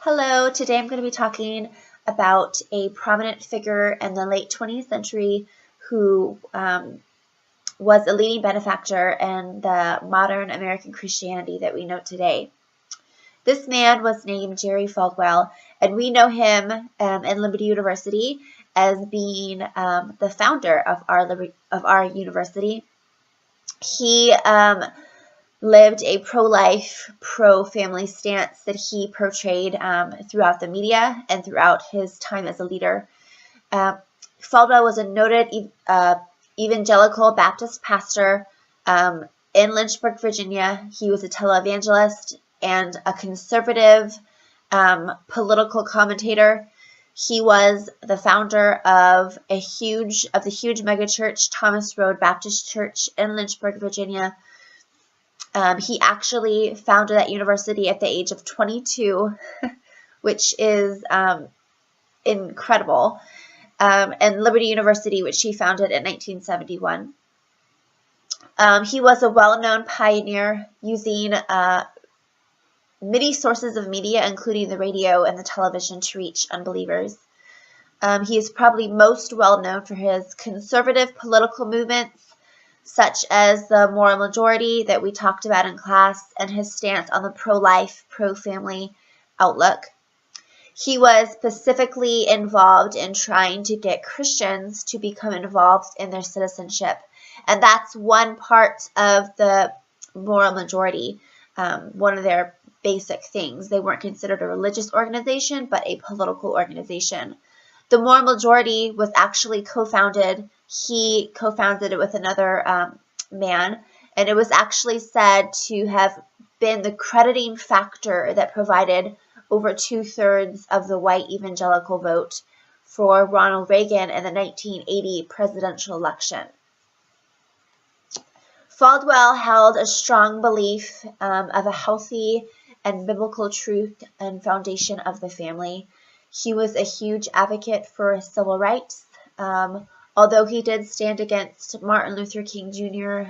Hello, today I'm going to be talking about a prominent figure in the late 20th century who was a leading benefactor in the modern American Christianity that we know today. This man was named Jerry Falwell, and we know him in Liberty University as being the founder of our university. He lived a pro-life, pro-family stance that he portrayed throughout the media and throughout his time as a leader. Falwell was a noted evangelical Baptist pastor in Lynchburg, Virginia. He was a televangelist and a conservative political commentator. He was the founder of the huge megachurch, Thomas Road Baptist Church in Lynchburg, Virginia. He actually founded that university at the age of 22, which is incredible, and Liberty University, which he founded in 1971. He was a well-known pioneer using many sources of media, including the radio and the television, to reach unbelievers. He is probably most well-known for his conservative political movements, such as the moral majority that we talked about in class, and his stance on the pro-life, pro-family outlook. He was specifically involved in trying to get Christians to become involved in their citizenship. And that's one part of the moral majority, one of their basic things. They weren't considered a religious organization, but a political organization. The moral majority was actually co-founded. He co-founded it with another man, and it was actually said to have been the crediting factor that provided over 2/3 of the white evangelical vote for Ronald Reagan in the 1980 presidential election. Falwell held a strong belief of a healthy and biblical truth and foundation of the family. He was a huge advocate for civil rights, although he did stand against Martin Luther King Jr.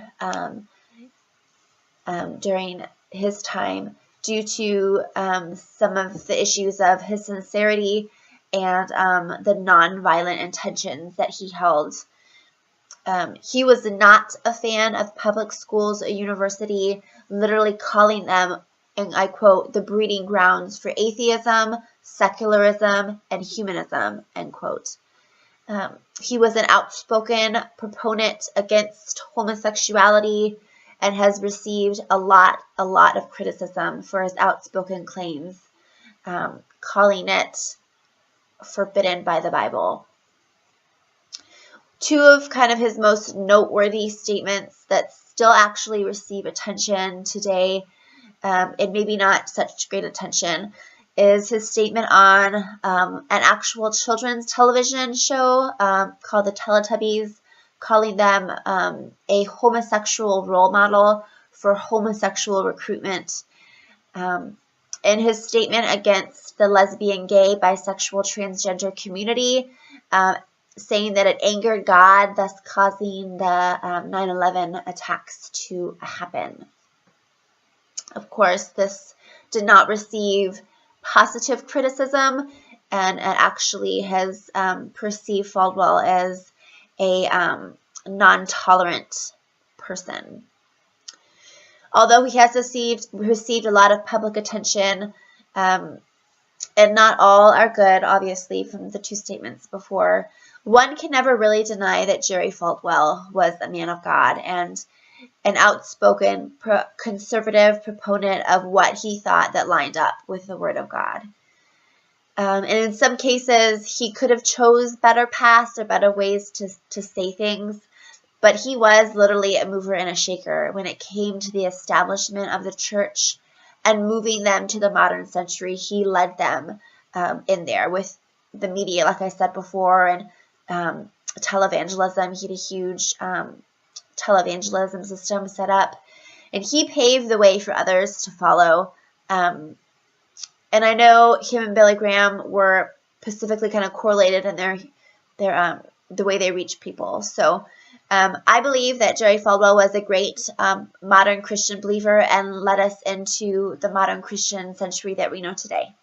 During his time due to some of the issues of his sincerity and the nonviolent intentions that he held. He was not a fan of public schools or university, literally calling them, and I quote, the breeding grounds for atheism, secularism, and humanism, end quote. He was an outspoken proponent against homosexuality and has received a lot of criticism for his outspoken claims, calling it forbidden by the Bible. Two of kind of his most noteworthy statements that still actually receive attention today, and maybe not such great attention, is his statement on an actual children's television show called The Teletubbies, calling them a homosexual role model for homosexual recruitment. In his statement against the lesbian, gay, bisexual, transgender community, saying that it angered God, thus causing the 9/11 attacks to happen. Of course, this did not receive positive criticism, and it actually has perceived Falwell as a non-tolerant person. Although he has received a lot of public attention, and not all are good, obviously, from the two statements before, one can never really deny that Jerry Falwell was a man of God and an outspoken conservative proponent of what he thought that lined up with the Word of God. And in some cases, he could have chose better paths or better ways to say things, but he was literally a mover and a shaker when it came to the establishment of the church and moving them to the modern century. He led them in there with the media, like I said before, and televangelism. He had a huge televangelism system set up, and he paved the way for others to follow. And I know him and Billy Graham were specifically kind of correlated in their the way they reach people. So I believe that Jerry Falwell was a great modern Christian believer and led us into the modern Christian century that we know today.